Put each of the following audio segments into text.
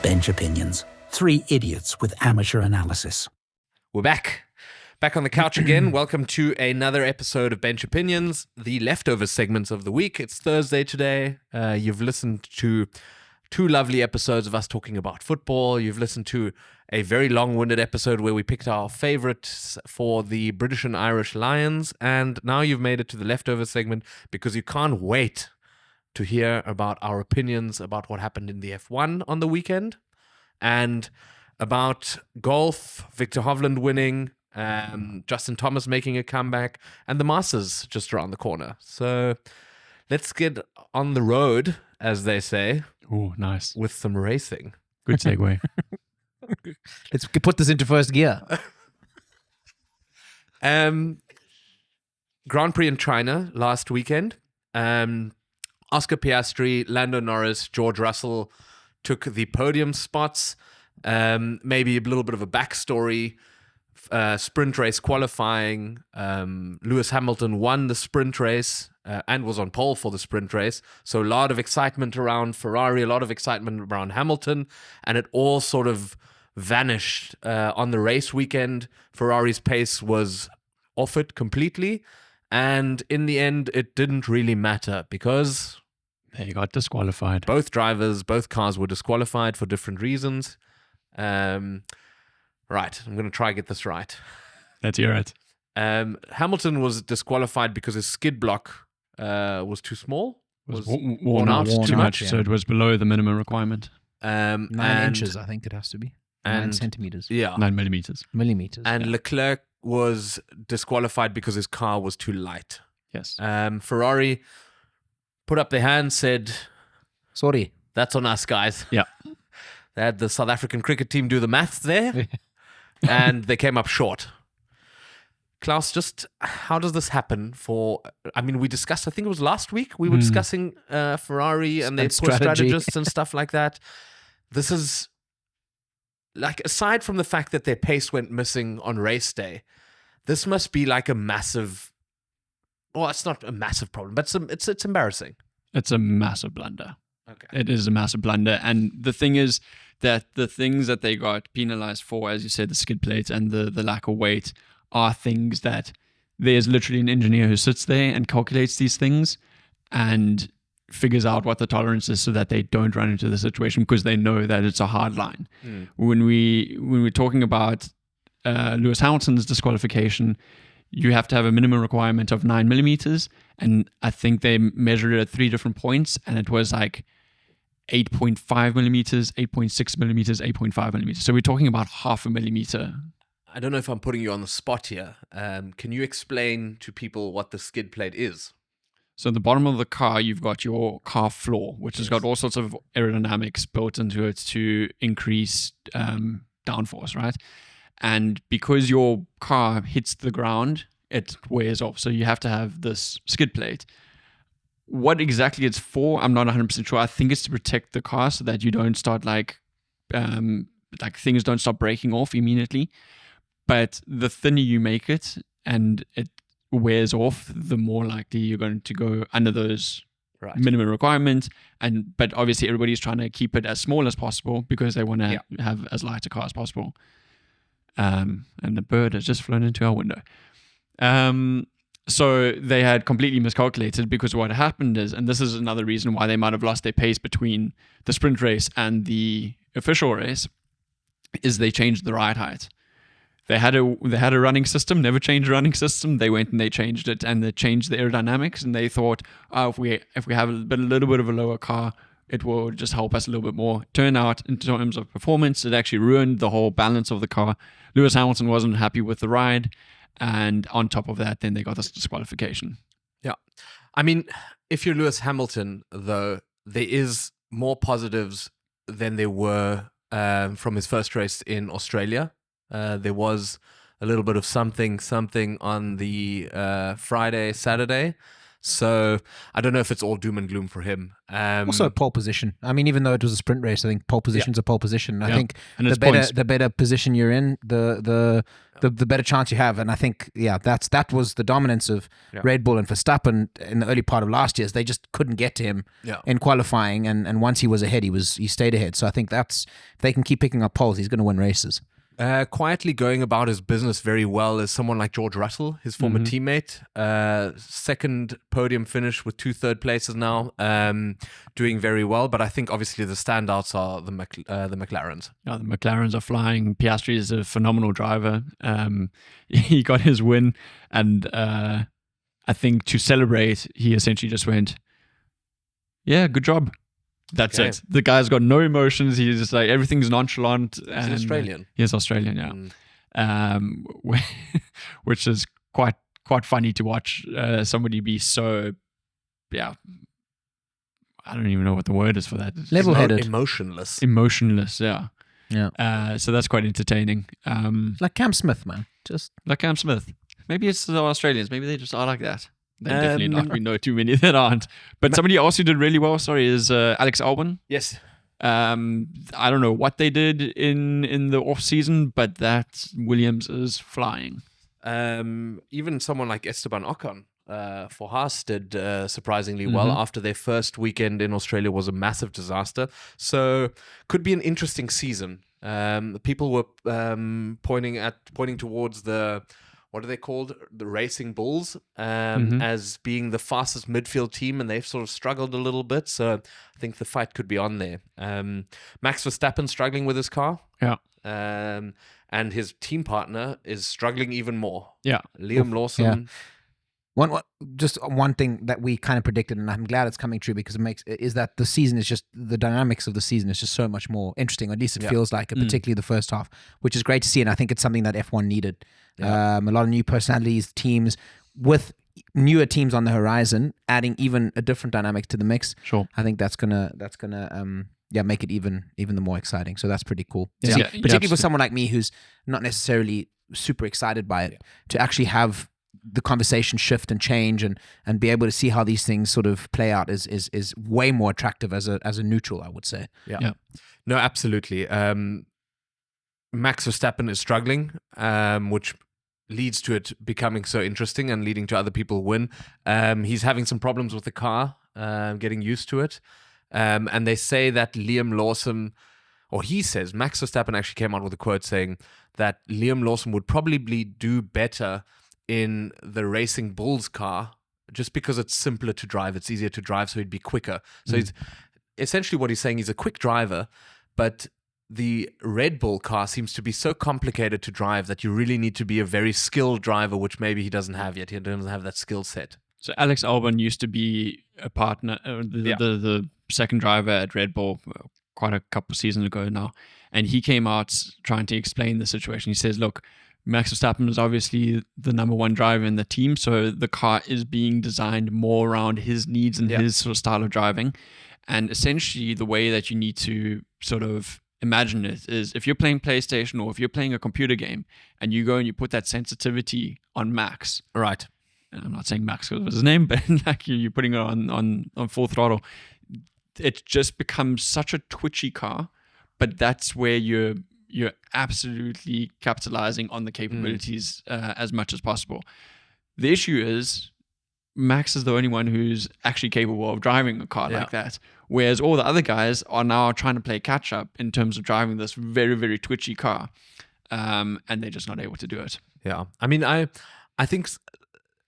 Bench Opinions. Three idiots with amateur analysis. We're back on the couch again. Welcome to another episode of Bench Opinions, the leftover segments of the week. It's Thursday today. You've listened to two lovely episodes of us talking about football. You've listened to a very long-winded episode where we picked our favorites for the British and Irish Lions. And now you've made it to the leftover segment because you can't wait to hear about our opinions about what happened in the F1 on the weekend and about golf, Viktor Hovland winning, Justin Thomas making a comeback, and the Masters just around the corner. So let's get on the road, as they say. Oh, nice. With some racing. Good segue. Let's put this into first gear. Grand Prix in China last weekend. Oscar Piastri, Lando Norris, George Russell took the podium spots. Maybe a little bit of a backstory. Sprint race qualifying. Lewis Hamilton won the sprint race and was on pole for the sprint race. So a lot of excitement around Ferrari, a lot of excitement around Hamilton, and it all sort of vanished on the race weekend. Ferrari's pace was off it completely. And in the end, it didn't really matter because they got disqualified. Both cars were disqualified for different reasons. Right, I'm going to try and get this right. Let's hear it. Hamilton was disqualified because his skid block was too small. Was worn out too much, yeah. So it was below the minimum requirement. 9 inches, I think it has to be. 9 centimeters. Yeah. 9 millimeters. Millimeters. And yeah. Leclerc was disqualified because his car was too light. Yes. Ferrari put up their hands, said, sorry. That's on us, guys. Yeah. They had the South African cricket team do the maths there, and they came up short. Klaus, just how does this happen we discussed, I think it was last week, we were discussing Ferrari and their poor strategists and stuff like that. This is, like, aside from the fact that their pace went missing on race day, this must be like a massive, well, it's not a massive problem, but it's embarrassing. It's a massive blunder. Okay. It is a massive blunder. And the thing is that the things that they got penalized for, as you said, the skid plate and the lack of weight, are things that there's literally an engineer who sits there and calculates these things and figures out what the tolerance is so that they don't run into the situation because they know that it's a hard line. When we're talking about Lewis Hamilton's disqualification, you have to have a minimum requirement of 9 millimeters. And I think they measured it at 3 different points. And it was like 8.5 millimeters, 8.6 millimeters, 8.5 millimeters. So we're talking about half a millimeter. I don't know if I'm putting you on the spot here. Can you explain to people what the skid plate is? So at the bottom of the car, you've got your car floor, which has got all sorts of aerodynamics built into it to increase downforce, right? And because your car hits the ground, it wears off. So you have to have this skid plate. What exactly it's for, I'm not 100% sure. I think it's to protect the car so that you don't start things don't start breaking off immediately. But the thinner you make it and it wears off, the more likely you're going to go under those minimum requirements. But obviously everybody's trying to keep it as small as possible because they want to have as light a car as possible. And the bird has just flown into our window. So they had completely miscalculated because what happened is, and this is another reason why they might have lost their pace between the sprint race and the official race, is they changed the ride height. They had a running system, never changed a running system. They went and they changed it, and they changed the aerodynamics. And they thought, if we have a little bit of a lower car, it will just help us a little bit more. Turn out, in terms of performance, it actually ruined the whole balance of the car. Lewis Hamilton wasn't happy with the ride, and on top of that, then they got this disqualification. Yeah, I mean, if you're Lewis Hamilton, though, there is more positives than there were from his first race in Australia. There was a little bit of something on the Friday, Saturday. So I don't know if it's all doom and gloom for him. Also, pole position. I mean, even though it was a sprint race, I think pole position's a pole position. I think And the it's points. better position you're in, the better chance you have. And I think that was the dominance of Red Bull and Verstappen in the early part of last year. They just couldn't get to him in qualifying, and once he was ahead, he stayed ahead. So I think if they can keep picking up poles, he's going to win races. Quietly going about his business very well is someone like George Russell, his former teammate. Second podium finish with 2 third places now, doing very well. But I think obviously the standouts are the McLarens. Yeah, the McLarens are flying. Piastri is a phenomenal driver. He got his win, and I think to celebrate, he essentially just went, "Yeah, good job." That's it. The guy's got no emotions. He's just like, everything's nonchalant. He's Australian. He's Australian, yeah. Which is quite funny to watch somebody be so, I don't even know what the word is for that. Level-headed. Emotionless, yeah. Yeah. So that's quite entertaining. Like Cam Smith, man. Just like Cam Smith. Maybe it's the Australians. Maybe they just are like that. They're definitely not. We know too many that aren't. But somebody else who did really well, is Alex Albon. Yes. I don't know what they did in the off season, but that Williams is flying. Even someone like Esteban Ocon for Haas did surprisingly well after their first weekend in Australia was a massive disaster. So could be an interesting season. People were pointing towards what are they called? The Racing Bulls, as being the fastest midfield team, and they've sort of struggled a little bit. So I think the fight could be on there. Max Verstappen struggling with his car. Yeah. And his team partner is struggling even more. Yeah. Liam Lawson. Just one thing that we kind of predicted, and I'm glad it's coming true because is that the season is just, the dynamics of the season is just so much more interesting, or at least it feels like it, particularly the first half, which is great to see. And I think it's something that F1 needed. A lot of new personalities, teams with newer teams on the horizon, adding even a different dynamic to the mix. Sure. I think that's gonna make it even the more exciting. So that's pretty cool. Yeah. Particularly for someone like me who's not necessarily super excited by it, to actually have the conversation shift and change and be able to see how these things sort of play out is way more attractive as a neutral, I would say. Yeah. No, absolutely. Max Verstappen is struggling, which leads to it becoming so interesting and leading to other people win. He's having some problems with the car, getting used to it. And they say that Liam Lawson, or he says, Max Verstappen actually came out with a quote saying that Liam Lawson would probably do better in the Racing Bulls car just because it's simpler to drive. It's easier to drive, so he'd be quicker. So he's essentially what he's saying, he's a quick driver, but the Red Bull car seems to be so complicated to drive that you really need to be a very skilled driver, which maybe he doesn't have yet. He doesn't have that skill set. So Alex Albon used to be a partner, the second driver at Red Bull quite a couple of seasons ago now. And he came out trying to explain the situation. He says, look, Max Verstappen is obviously the number one driver in the team, so the car is being designed more around his needs and his sort of style of driving. And essentially the way that you need to sort of imagine it is, if you're playing PlayStation or if you're playing a computer game and you go and you put that sensitivity on max. Right. And I'm not saying max because it was his name, but like you're putting it on full throttle. It just becomes such a twitchy car, but that's where you're absolutely capitalizing on the capabilities as much as possible. The issue is Max is the only one who's actually capable of driving a car like that, whereas all the other guys are now trying to play catch up in terms of driving this very, very twitchy car, and they're just not able to do it. Yeah, I mean, I think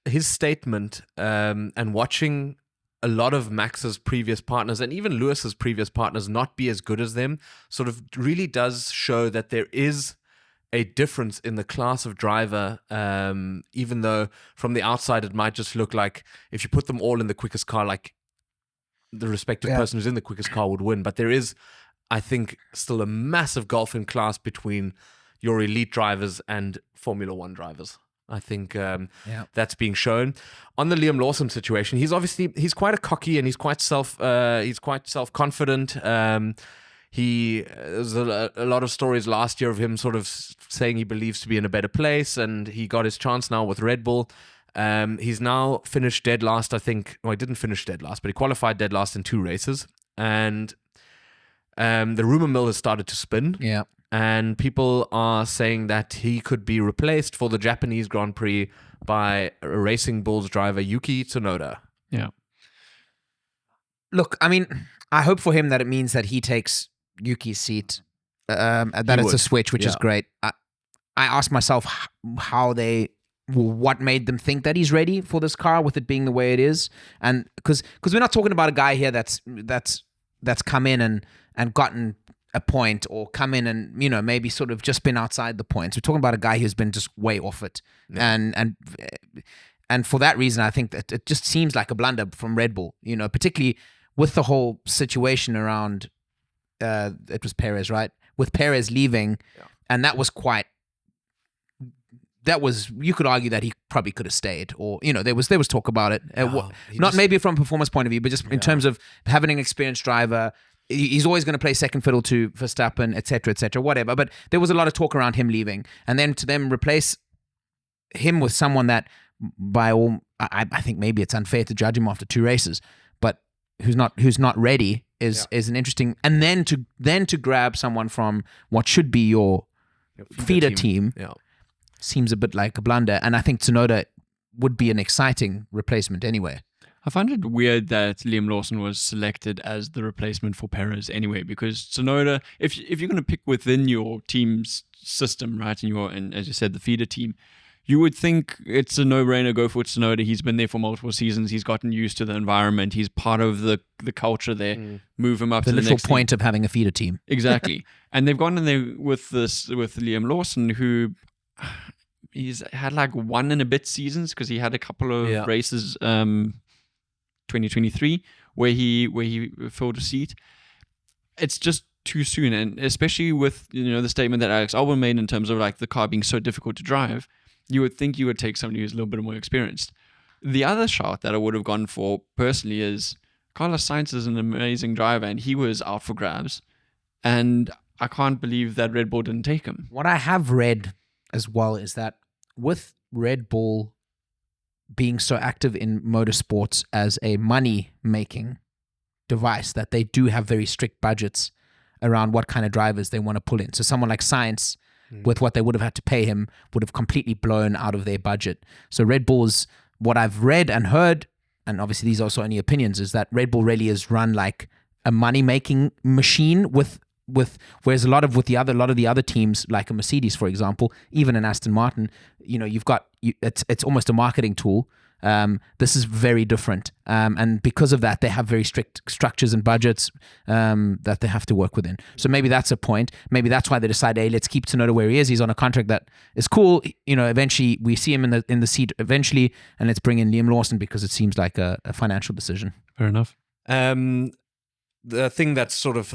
his statement and watching a lot of Max's previous partners and even Lewis's previous partners not be as good as them sort of really does show that there is a difference in the class of driver, even though from the outside it might just look like if you put them all in the quickest car, like the respective person who's in the quickest car would win. But there is, I think, still a massive gulf in class between your elite drivers and Formula One drivers. I think that's being shown. On the Liam Lawson situation, he's quite a cocky and he's quite self-confident. There's a lot of stories last year of him sort of saying he believes to be in a better place, and he got his chance now with Red Bull. He's now finished dead last, I think. Well, he didn't finish dead last, but he qualified dead last in 2 races. And the rumor mill has started to spin. Yeah. And people are saying that he could be replaced for the Japanese Grand Prix by Racing Bulls driver Yuki Tsunoda. Yeah. Look, I mean, I hope for him that it means that he takes Yuki's seat, that it's a switch, which is great. I asked myself what made them think that he's ready for this car with it being the way it is. And because we're not talking about a guy here that's come in and gotten a point, or come in and, you know, maybe sort of just been outside the points. We're talking about a guy who's been just way off it. Yeah. And for that reason, I think that it just seems like a blunder from Red Bull, you know, particularly with the whole situation around, it was Perez, right? With Perez leaving, and that was you could argue that he probably could have stayed, or, you know, there was talk about it. Maybe from a performance point of view, but just in terms of having an experienced driver. He's always going to play second fiddle to Verstappen, etc., whatever. But there was a lot of talk around him leaving, and then to them replace him with someone that, I think maybe it's unfair to judge him after 2 races, but who's not ready is an interesting. And then to grab someone from what should be your feeder team seems a bit like a blunder. And I think Tsunoda would be an exciting replacement anyway. I find it weird that Liam Lawson was selected as the replacement for Perez anyway, because Tsunoda, if you're going to pick within your team's system, right, and as you said, the feeder team, you would think it's a no-brainer, go for Tsunoda. He's been there for multiple seasons. He's gotten used to the environment. He's part of the culture there. Move him up to the next literal point of having a feeder team. Exactly. And they've gone in there with Liam Lawson, who he's had like 1 and a bit seasons, because he had a couple of races 2023 where he filled a seat. It's just too soon, and especially with, you know, the statement that Alex Albon made in terms of like the car being so difficult to drive, you would think you would take somebody who's a little bit more experienced. The other shot that I would have gone for personally is Carlos Sainz is an amazing driver, and he was out for grabs, and I can't believe that Red Bull didn't take him. What I have read as well is that with Red Bull being so active in motorsports as a money-making device, that they do have very strict budgets around what kind of drivers they want to pull in. So someone like Sainz, with what they would have had to pay him, would have completely blown out of their budget. So Red Bull's, what I've read and heard, and obviously these are also only opinions, is that Red Bull really is run like a money-making machine whereas a lot of the other teams, like a Mercedes, for example, even an Aston Martin, you know, it's almost a marketing tool. This is very different, and because of that, they have very strict structures and budgets that they have to work within. So maybe that's a point. Maybe that's why they decide, hey, let's keep Tsunoda where he is. He's on a contract that is cool. You know, eventually we see him in the seat eventually, and let's bring in Liam Lawson because it seems like a financial decision. Fair enough. The thing that sort of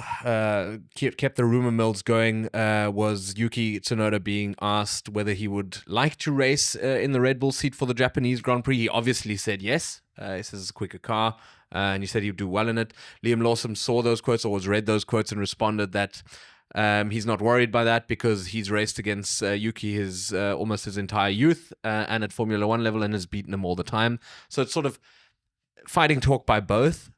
kept the rumor mills going was Yuki Tsunoda being asked whether he would like to race in the Red Bull seat for the Japanese Grand Prix. He obviously said yes. He says it's a quicker car, and he said he'd do well in it. Liam Lawson saw those quotes, or read those quotes, and responded that he's not worried by that because he's raced against Yuki almost his entire youth and at Formula One level, and has beaten him all the time. So it's sort of fighting talk by both.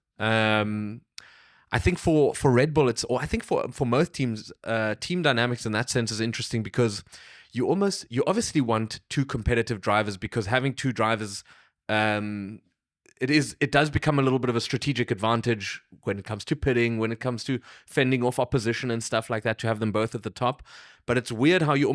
I think for Red Bull, I think for most teams, team dynamics in that sense is interesting, because you obviously want 2 competitive drivers, because having 2 drivers, it does become a little bit of a strategic advantage when it comes to pitting, when it comes to fending off opposition and stuff like that, to have them both at the top. But it's weird how you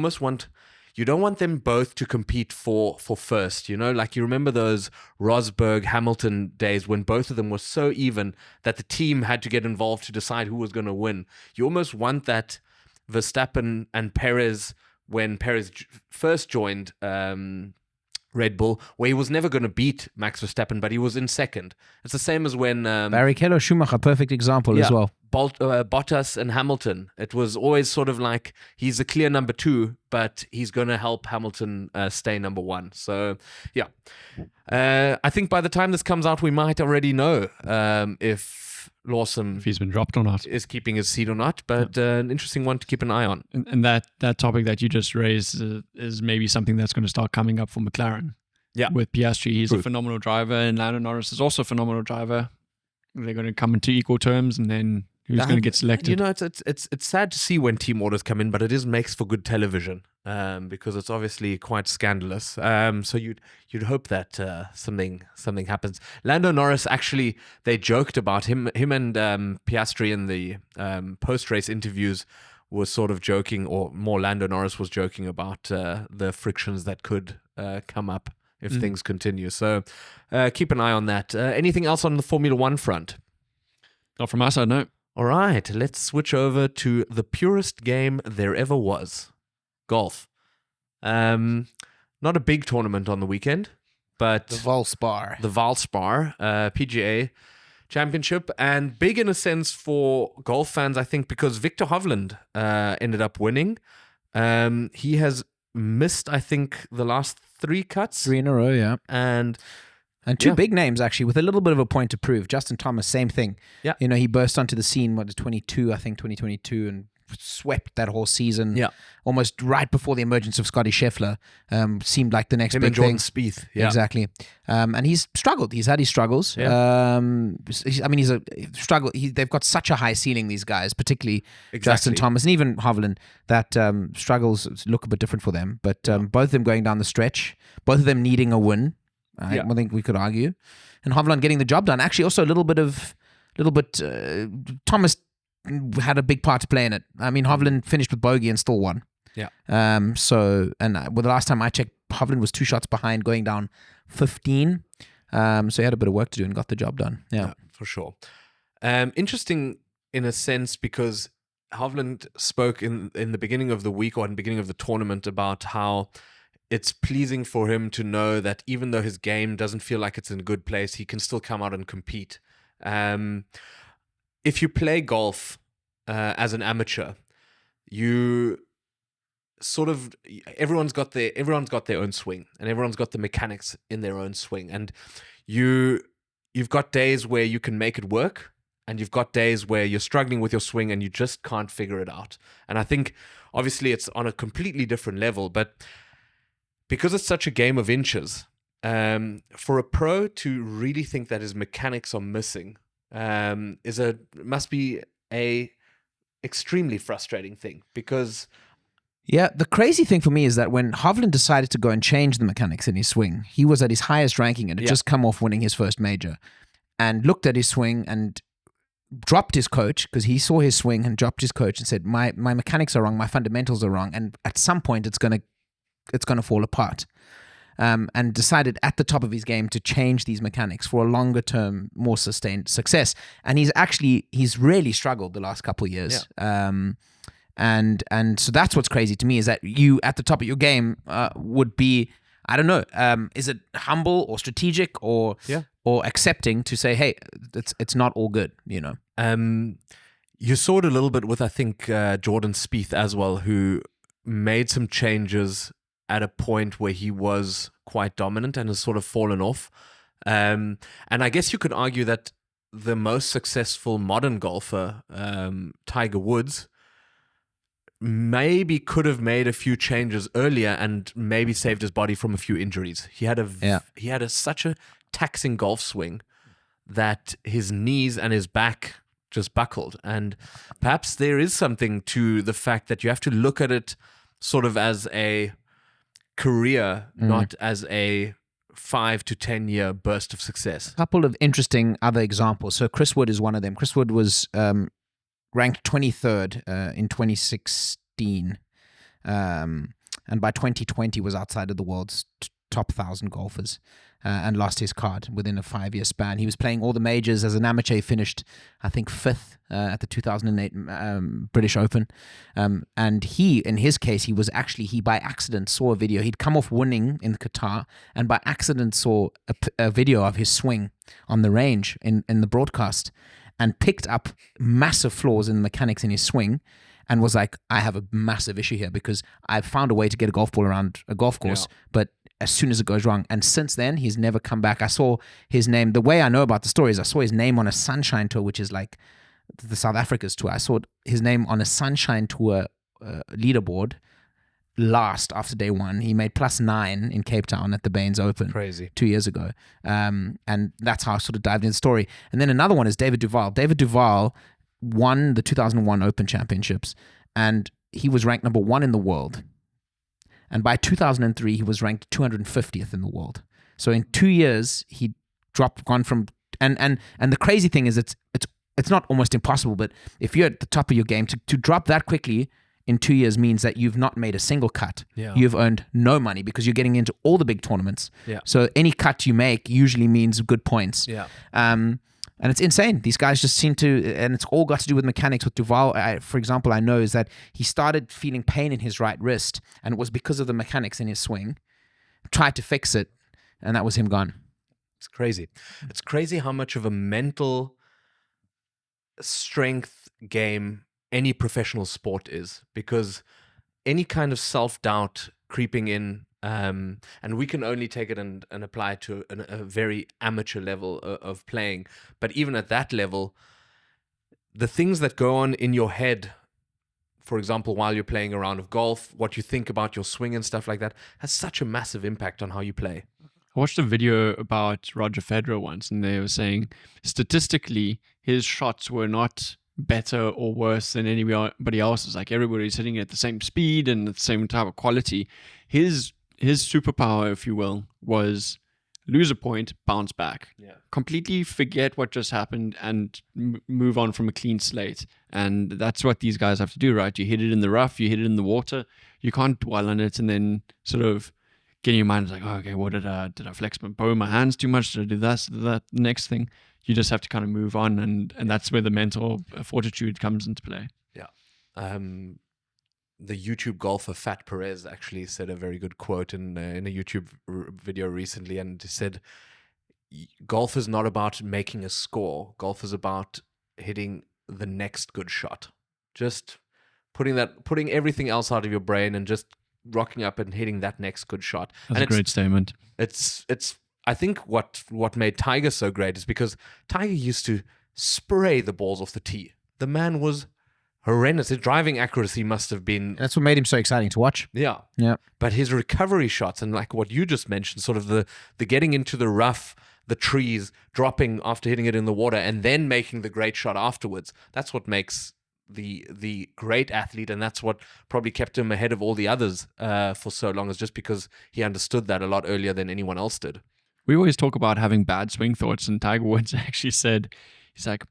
don't want them both to compete for first, you know? Like, you remember those Rosberg Hamilton days when both of them were so even that the team had to get involved to decide who was going to win. You almost want that Verstappen and Perez, when Perez first joined Red Bull, where he was never going to beat Max Verstappen, but he was in second. It's the same as when Barrichello, Schumacher, perfect example as well. Bottas and Hamilton. It was always sort of like he's a clear number 2, but he's going to help Hamilton stay number 1. So yeah, I think by the time this comes out, we might already know if Lawson, if he's been dropped or not, is keeping his seat or not. But an interesting one to keep an eye on. And that topic that you just raised is maybe something that's going to start coming up for McLaren, Yeah. with Piastri. He's True. a phenomenal driver, and Lando Norris is also a phenomenal driver. They're going to come into equal terms, and then who's going to get selected? You know, it's sad to see when team orders come in, but it makes for good television because it's obviously quite scandalous. So you'd hope that something happens. Lando Norris, actually, they joked about him and Piastri in the post race interviews was sort of joking, or more Lando Norris was joking about the frictions that could come up if things continue. So keep an eye on that. Anything else on the Formula One front? Not from our side, no. All right, let's switch over to the purest game there ever was, golf. Not a big tournament on the weekend, but The Valspar. the Valspar PGA Championship, and big in a sense for golf fans, I think, because Viktor Hovland ended up winning. He has missed, I think, the last 3 cuts, 3 in a row, yeah. and two Yeah. big names, actually, with a little bit of a point to prove. Justin Thomas, same thing. Yeah. You know, he burst onto the scene, 2022, and swept that whole season. Yeah. Almost right before the emergence of Scotty Scheffler. Seemed like the next him big and Jordan thing. Spieth. Yeah. Exactly. And he's struggled. He's had his struggles. Yeah. He's a struggle. They've got such a high ceiling, these guys, particularly Justin Exactly. Thomas and even Hovland, that struggles look a bit different for them. But both of them going down the stretch, both of them needing a win. I think we could argue. And Hovland getting the job done. Actually, also a little bit Thomas had a big part to play in it. I mean, Hovland finished with bogey and still won. Yeah. The last time I checked, Hovland was 2 shots behind going down 15. So he had a bit of work to do and got the job done. Yeah. For sure. Interesting in a sense because Hovland spoke in the beginning of the week or in the beginning of the tournament about how it's pleasing for him to know that even though his game doesn't feel like it's in a good place, he can still come out and compete. If you play golf as an amateur, you sort of everyone's got their own swing, and everyone's got the mechanics in their own swing, and you've got days where you can make it work, and you've got days where you're struggling with your swing and you just can't figure it out. And I think obviously it's on a completely different level, but because it's such a game of inches, for a pro to really think that his mechanics are missing must be a extremely frustrating thing. Because Yeah, the crazy thing for me is that when Hovland decided to go and change the mechanics in his swing, he was at his highest ranking and had just come off winning his first major, and looked at his swing and dropped his coach because he saw his swing and dropped his coach and said, my mechanics are wrong, my fundamentals are wrong, and at some point it's gonna fall apart. And decided at the top of his game to change these mechanics for a longer term, more sustained success. And he's really struggled the last couple of years. And so that's what's crazy to me, is that you at the top of your game would be, I don't know, is it humble or strategic or accepting to say, hey, it's not all good, you know? You saw it a little bit with, I think, Jordan Spieth as well, who made some changes at a point where he was quite dominant and has sort of fallen off. And I guess you could argue that the most successful modern golfer, Tiger Woods, maybe could have made a few changes earlier and maybe saved his body from a few injuries. He had such a taxing golf swing that his knees and his back just buckled. And perhaps there is something to the fact that you have to look at it sort of as a career, not as a 5 to 10 year burst of success. A couple of interesting other examples. So Chris Wood is one of them. Chris Wood was ranked 23rd in 2016, and by 2020 was outside of the world's top 1,000 golfers, and lost his card within a 5-year span. He was playing all the majors as an amateur. He finished, I think, 5th at the 2008 British Open. And in his case, he by accident saw a video. He'd come off winning in Qatar, and by accident saw a video of his swing on the range in the broadcast, and picked up massive flaws in the mechanics in his swing, and was like, I have a massive issue here because I've found a way to get a golf ball around a golf course, but as soon as it goes wrong. And since then, he's never come back. I saw his name. The way I know about the story is I saw his name on a Sunshine Tour, which is like the South Africa's tour. I saw his name on a Sunshine Tour leaderboard last after day one. He made +9 in Cape Town at the Baines Open. Crazy. 2 years ago. And that's how I sort of dived into the story. And then another one is David Duval. David Duval won the 2001 Open Championships, and he was ranked number 1 in the world. And by 2003, he was ranked 250th in the world. So in 2 years, he gone from, and the crazy thing is it's not almost impossible, but if you're at the top of your game, to drop that quickly in 2 years means that you've not made a single cut. Yeah. You've earned no money because you're getting into all the big tournaments. Yeah. So any cut you make usually means good points. Yeah. And it's insane. These guys just seem to, and it's all got to do with mechanics. With Duval, for example, I know is that he started feeling pain in his right wrist, and it was because of the mechanics in his swing. Tried to fix it, and that was him gone. It's crazy. It's crazy how much of a mental strength game any professional sport is, because any kind of self-doubt creeping in, and we can only take it and apply it to a very amateur level of playing. But even at that level, the things that go on in your head, for example, while you're playing a round of golf, what you think about your swing and stuff like that, has such a massive impact on how you play. I watched a video about Roger Federer once, and they were saying statistically his shots were not better or worse than anybody else's. Like, everybody's hitting at the same speed and the same type of quality. His superpower, if you will, was lose a point, bounce back. Yeah. Completely forget what just happened and move on from a clean slate. And that's what these guys have to do, right? You hit it in the rough, you hit it in the water. You can't dwell on it and then sort of get in your mind like, oh, okay, what did I flex my bow, my hands too much? Did I do this, did that? Next thing, you just have to kind of move on, and that's where the mental fortitude comes into play. Yeah. The YouTube golfer Fat Perez actually said a very good quote in a YouTube video recently, and he said, golf is not about making a score. Golf is about hitting the next good shot. Just putting everything else out of your brain and just rocking up and hitting that next good shot. That's a great statement. It's I think what made Tiger so great is because Tiger used to spray the balls off the tee. The man was horrendous. His driving accuracy must have been... That's what made him so exciting to watch. Yeah. Yeah. But his recovery shots, and like what you just mentioned, sort of the getting into the rough, the trees, dropping after hitting it in the water, and then making the great shot afterwards, that's what makes the great athlete, and that's what probably kept him ahead of all the others for so long, is just because he understood that a lot earlier than anyone else did. We always talk about having bad swing thoughts, and Tiger Woods actually said, he's like,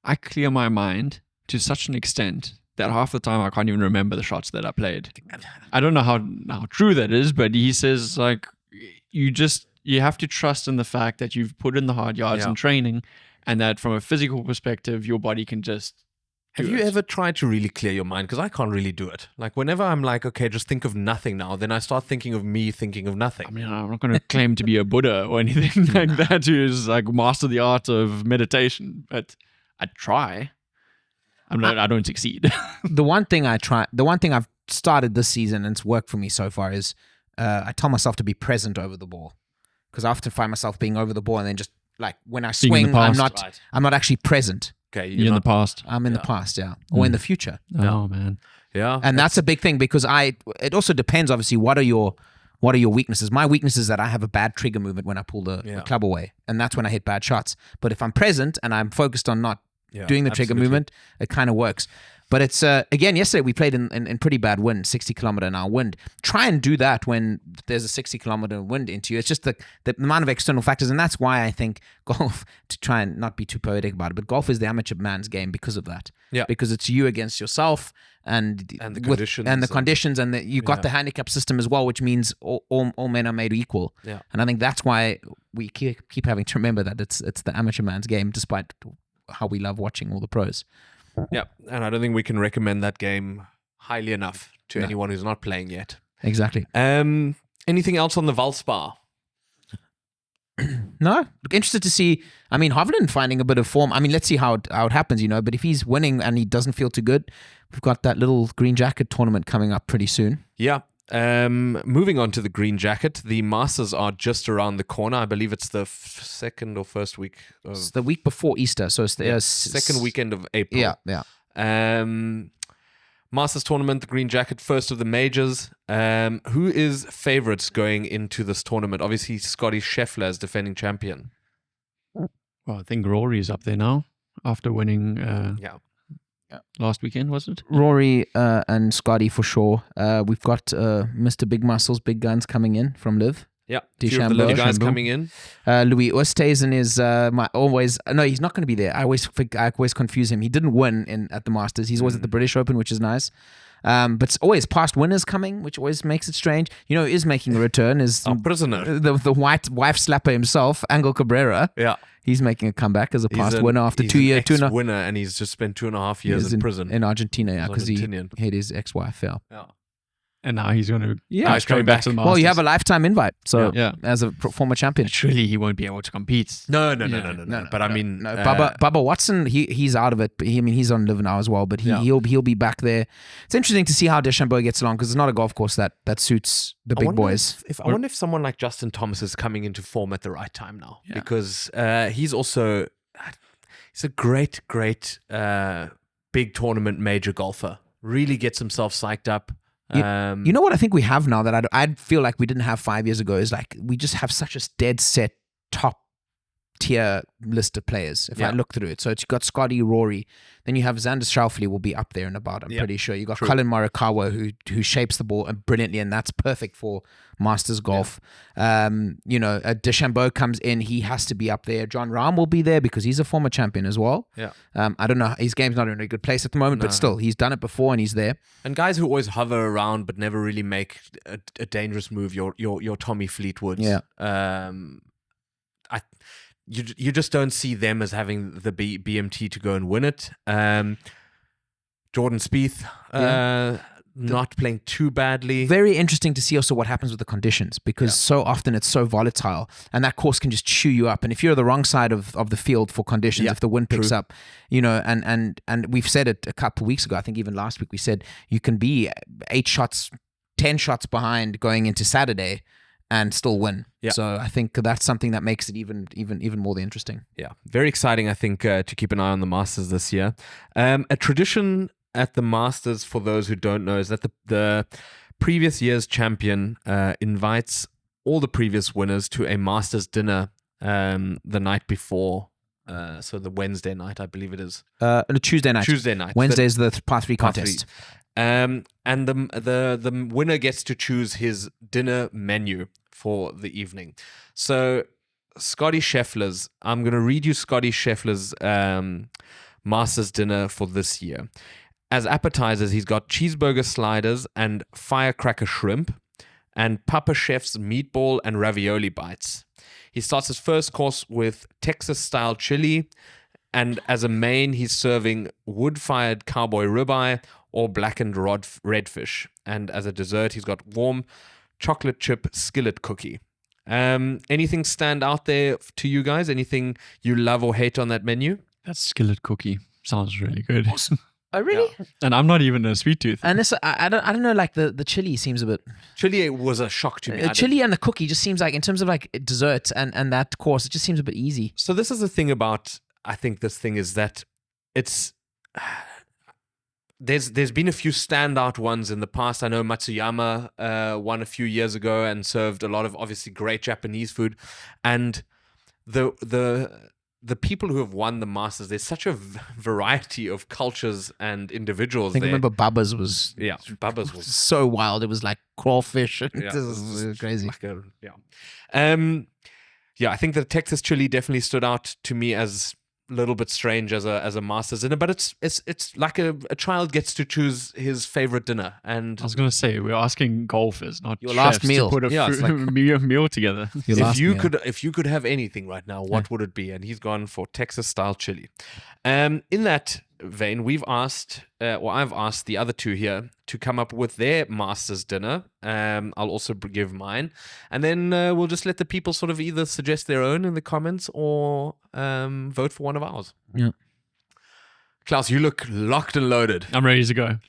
I clear my mind to such an extent that half the time I can't even remember the shots that I played. I don't know how true that is, but he says, like, you have to trust in the fact that you've put in the hard yards in training, and that from a physical perspective, your body can just... Have you ever tried to really clear your mind? Because I can't really do it. Like, whenever I'm like, okay, just think of nothing now, then I start thinking of me thinking of nothing. I mean, I'm not going to claim to be a Buddha or anything like that, who's like master the art of meditation, but I try. I don't succeed. The one thing I've started this season, and it's worked for me so far, is I tell myself to be present over the ball, because I often find myself being over the ball and then just like when I swing, I'm not actually present. Okay, you're in the past. I'm in the past, or in the future. Oh man, yeah, and that's a big thing, because it also depends, obviously, what are your weaknesses. My weakness is that I have a bad trigger movement when I pull the club away, and that's when I hit bad shots. But if I'm present and I'm focused on not doing the trigger movement, it kind of works. But it's again, yesterday we played in pretty bad wind, 60 kilometer an hour wind. Try and do that when there's a 60 kilometer wind into you. It's just the amount of external factors, and that's why I think golf, to try and not be too poetic about it, but golf is the amateur man's game because of that. Yeah, because it's you against yourself and the conditions, and you've got the handicap system as well, which means all men are made equal. Yeah, and I think that's why we keep having to remember that it's the amateur man's game, despite how we love watching all the pros. Yeah, and I don't think we can recommend that game highly enough to anyone who's not playing yet. Exactly. Anything else on the Valspar? No. Interested to see. I mean, Hovland finding a bit of form. I mean, let's see how it happens, But if he's winning and he doesn't feel too good, we've got that little green jacket tournament coming up pretty soon. Yeah. Moving on to the green jacket, the Masters are just around the corner. I believe it's the second or first week. It's the week before Easter, so it's the second weekend of April. Yeah. Masters tournament, the green jacket, first of the majors. Who is favorites going into this tournament? Obviously, Scotty Scheffler is defending champion. Well, I think Rory's up there now after winning last weekend, was it? Rory and Scotty for sure. We've got Mr. Big Muscles, Big Guns coming in from Liv. Yeah, a few of the little guys coming in. Louis Oosthuizen is he's not going to be there. I always confuse him. He didn't win at the Masters. He's always at the British Open, which is nice. But it's always past winners coming, which always makes it strange. You know, who is making a return is prisoner. The white wife slapper himself, Angel Cabrera. Yeah. He's making a comeback as a past winner after 2 years. He's an winner, and he's just spent 2.5 years in prison. In Argentina, because he hit his ex-wife. Yeah. And now he's going to he's coming back to the Masters. Well, you have a lifetime invite. So as a former champion. Surely he won't be able to compete. No. But I mean, Bubba Watson, he's out of it. But he's on Live now as well. But he'll be back there. It's interesting to see how DeChambeau gets along, because it's not a golf course that suits the big boys. I wonder if someone like Justin Thomas is coming into form at the right time now, because he's a great big tournament major golfer. Really gets himself psyched up. You know what I think we have now that I'd feel like we didn't have 5 years ago is like we just have such a dead set top tier list of players. If I look through it, so it's got Scotty, Rory, then you have Xander Schauffele will be up there and about. I'm pretty sure you got Colin Morikawa who shapes the ball brilliantly, and that's perfect for Masters golf. DeChambeau comes in, he has to be up there. John Rahm will be there because he's a former champion as well. I don't know, his game's not in a good place at the moment, but still he's done it before and he's there. And guys who always hover around but never really make a dangerous move, your Tommy Fleetwoods. You just don't see them as having the BMT to go and win it. Jordan Spieth not playing too badly. Very interesting to see also what happens with the conditions, because so often it's so volatile and that course can just chew you up. And if you're the wrong side of the field for conditions, if the wind picks up, and we've said it a couple of weeks ago, I think even last week we said you can be 8 shots, 10 shots behind going into Saturday and still win. So I think that's something that makes it even more interesting. Yeah, very exciting, I think, to keep an eye on the Masters this year. A tradition at the Masters, for those who don't know, is that the previous year's champion invites all the previous winners to a Masters dinner the night before. So the Wednesday night, I believe it is. Tuesday night. Wednesday's the par 3 contest. And the winner gets to choose his dinner menu for the evening. So I'm going to read you Scotty Scheffler's Masters dinner for this year. As appetizers, he's got cheeseburger sliders and firecracker shrimp and Papa Chef's meatball and ravioli bites. He starts his first course with Texas-style chili, and as a main, he's serving wood-fired cowboy ribeye or blackened redfish. And as a dessert, he's got warm chocolate chip skillet cookie. Anything stand out there to you guys? Anything you love or hate on that menu? That skillet cookie sounds really good. Oh, really? Yeah. And I'm not even a sweet tooth. And this, I don't know, like the chili seems a bit... Chili was a shock to me. Chili and the cookie just seems like, in terms of like dessert and that course, it just seems a bit easy. So this is the thing about, I think this thing is that it's... There's been a few standout ones in the past. I know Matsuyama won a few years ago and served a lot of obviously great Japanese food. And the people who have won the Masters, there's such a variety of cultures and individuals. I remember Bubba's was so wild. It was like crawfish. This is crazy. I think the Texas chili definitely stood out to me as a little bit strange as a Masters dinner, but it's like a child gets to choose his favorite dinner. And I was going to say, we're asking golfers, not your last meal, to put a meal together. If you could have anything right now, what would it be? And he's gone for Texas style chili. In that vein, I've asked the other two here to come up with their Masters dinner. I'll also give mine, and then we'll just let the people sort of either suggest their own in the comments or vote for one of ours. Yeah. Klaus, you look locked and loaded. I'm ready to go.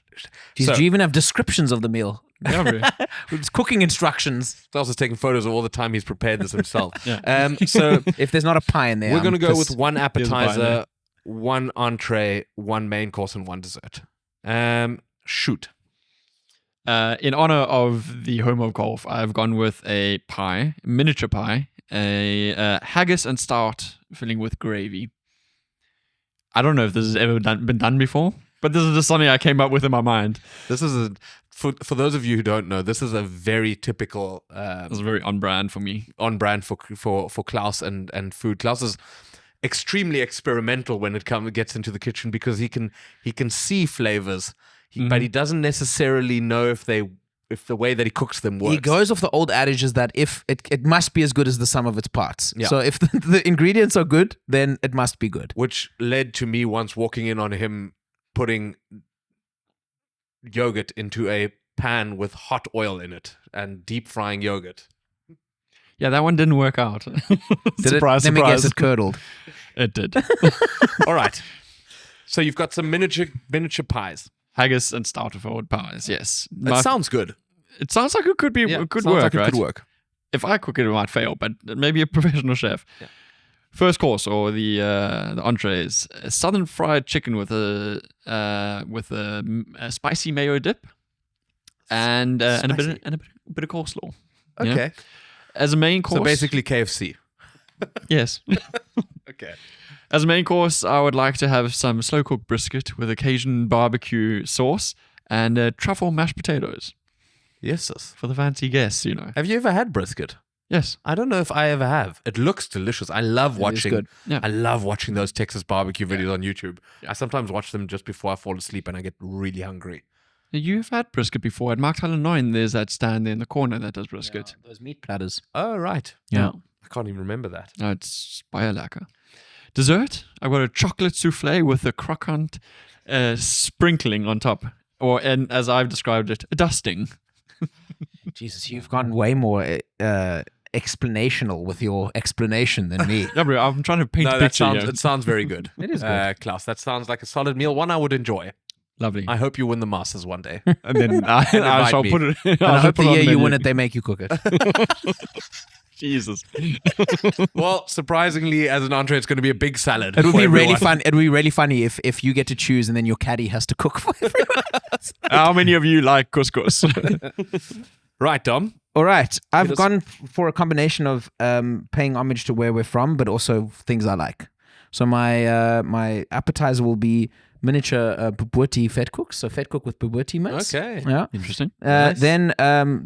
Do you even have descriptions of the meal? Yeah, It's cooking instructions. Klaus is taking photos of all the time he's prepared this himself. So if there's not a pie in there, we're going to go with one appetizer, one entree, one main course, and one dessert. Shoot. In honor of the home of golf, I've gone with a pie, miniature pie, a haggis and stout filling with gravy. I don't know if this has ever been done before, but this is just something I came up with in my mind. This is for those of you who don't know, this is a very typical This is very on brand for me. on brand for Klaus and food. Klaus is extremely experimental when it gets into the kitchen because he can see flavors, but he doesn't necessarily know if the way that he cooks them works. He goes off the old adages that if it must be as good as the sum of its parts. Yeah. So if the ingredients are good, then it must be good. Which led to me once walking in on him putting yogurt into a pan with hot oil in it and deep frying yogurt. Yeah, that one didn't work out. Surprise, Let me guess, surprise. it curdled. It did. All right. So you've got some miniature pies. Haggis and stout forward pies, yes. That sounds good. It sounds like it could be Yeah, good sounds work, like it right? could work. If I cook it, it might fail, but maybe a professional chef. Yeah. First course or the entrees: southern fried chicken with a spicy mayo dip, and a bit of coleslaw. Yeah. Okay. As a main course, So basically KFC. yes. Okay. As a main course, I would like to have some slow cooked brisket with Cajun barbecue sauce and truffle mashed potatoes Yes, sis. for the fancy guests. Have you ever had brisket? Yes. I don't know if I ever have. It looks delicious. I love watching. good. Yeah. I love watching those Texas barbecue videos on YouTube. I sometimes watch them just before I fall asleep, and I get really hungry. You've had brisket before. At Mark Illinois, there's that stand there in the corner that does brisket. Those meat platters. Oh right. Yeah. I can't even remember that. No, it's baie lekker. Dessert, I've got a chocolate souffle with a croquant sprinkling on top. And as I've described it, a dusting. Jesus, you've gone way more explanational with your explanation than me. Yeah, bro, I'm trying to paint a No, that picture sounds here. it sounds very good. It is good. Klaus. That sounds like a solid meal. One I would enjoy. Lovely. I hope you win the Masters one day. And then I invite shall me. put it. And I hope the year you win it, they make you cook it. Jesus. Well, surprisingly, as an entree, it's going to be a big salad. It would for be really everyone. fun. It would be really funny if you get to choose and then your caddy has to cook for everyone else. How many of you like couscous? Right, Dom. All right, I've us- gone for a combination of paying homage to where we're from, but also things I like. So my appetizer will be miniature bobotie vetkoek, so vetkoek with bobotie mince. Okay. Yeah. Interesting. Nice. Then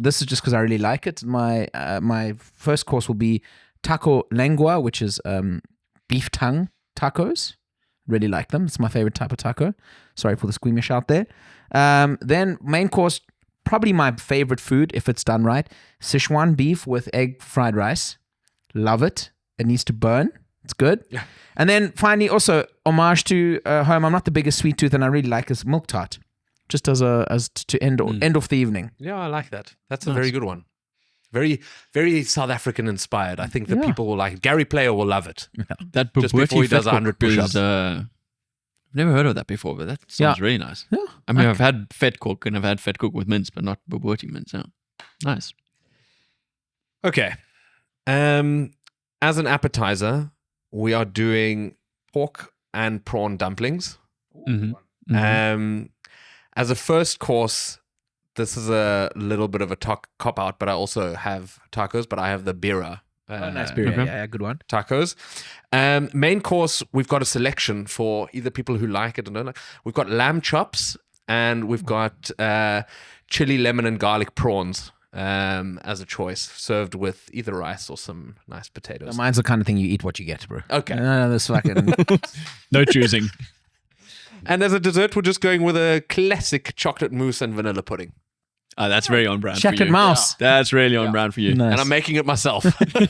this is just because I really like it. My first course will be taco lengua, which is beef tongue tacos. Really like them. It's my favorite type of taco. Sorry for the squeamish out there. Then main course, probably my favorite food if it's done right. Sichuan beef with egg fried rice. Love it. It needs to burn. It's good. Yeah. And then finally, also homage to home. I'm not the biggest sweet tooth, and I really like this milk tart, just as to end off the evening. Yeah, I like that. That's a very good one. Very, very South African inspired. I think that people will like it. Gary Player will love it. That Just before he does 100 push-ups. I've never heard of that before, but that sounds really nice. Yeah. I mean, I've had vetkoek and I've had vetkoek with mince, but not bobotie mince. Yeah. Nice. Okay. As an appetizer, we are doing pork and prawn dumplings. Mm-hmm. As a first course, this is a little bit of a cop out, but I also have tacos, but I have the bira. Nice beer. Okay. Yeah, good one. Tacos. Main course, we've got a selection for either people who like it or don't like. We've got lamb chops and we've got chili, lemon, and garlic prawns as a choice, served with either rice or some nice potatoes. Mine's the kind of thing you eat what you get, bro. Okay. No, this fucking. No choosing. And as a dessert, we're just going with a classic chocolate mousse and vanilla pudding. That's very on brand for Chocolate you. mouse. That's really on brand for you. Nice. And I'm making it myself. I'm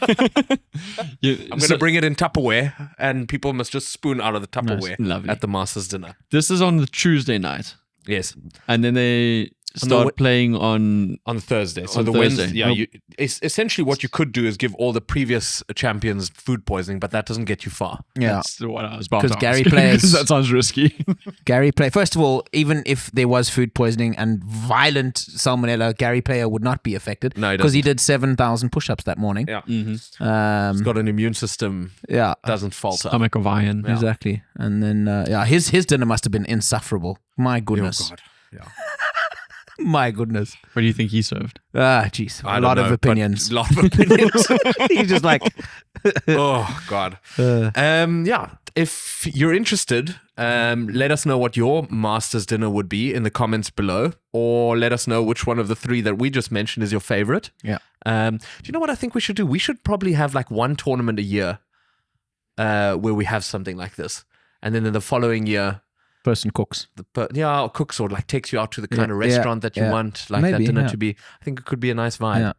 going to bring it in Tupperware, and people must just spoon out of the Tupperware Lovely. at the Master's dinner. This is on the Tuesday night, Yes. and then they start playing on. On Thursday. So On the Thursday. Wednesday. Yeah, essentially what you could do is give all the previous champions food poisoning, but that doesn't get you far. Yeah. That's what I was about to 'Cause Gary ask. plays- That sounds risky. Gary Player. First of all, even if there was food poisoning and violent salmonella, Gary Player would not be affected. No, he because he did 7,000 push-ups that morning. Yeah. Um, He's got an immune system yeah, doesn't falter. Stomach of iron. exactly. And then his dinner must have been insufferable. My Oh, goodness. God. Yeah. My goodness. What do you think he served? Ah, jeez. I A don't lot of know, but opinions. A lot of opinions. He's just like, Oh God. Yeah. If you're interested, let us know what your master's dinner would be in the comments below, or let us know which one of the three that we just mentioned is your favorite. Yeah. Do you know what I think we should do? We should probably have like one tournament a year, where we have something like this, and then in the following year, person cooks. or cooks, or like takes you out to the kind of Yeah, restaurant that you yeah. want, like Maybe, that dinner yeah. to be. I think it could be a nice vibe. Yeah.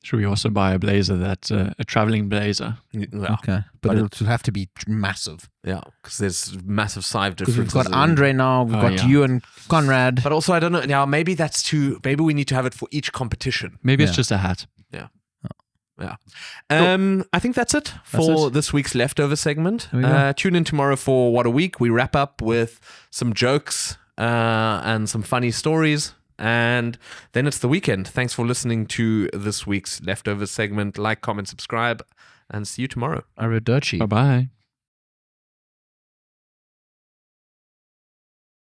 Should we also buy a blazer that's a traveling blazer? Yeah. Okay. But it'll have to be massive. Yeah, because there's massive size Because differences. we've got Andre now, we've Oh, got yeah. you and Conrad. But also, I don't know. Now, maybe that's too. Maybe we need to have it for each competition. Maybe it's Yeah. just a hat. Yeah. I think that's it for this week's leftover segment. There we go. Tune in tomorrow for What a Week. We wrap up with some jokes and some funny stories. And then it's the weekend. Thanks for listening to this week's leftover segment. Like, comment, subscribe, and see you tomorrow. Arrivederci. Bye-bye.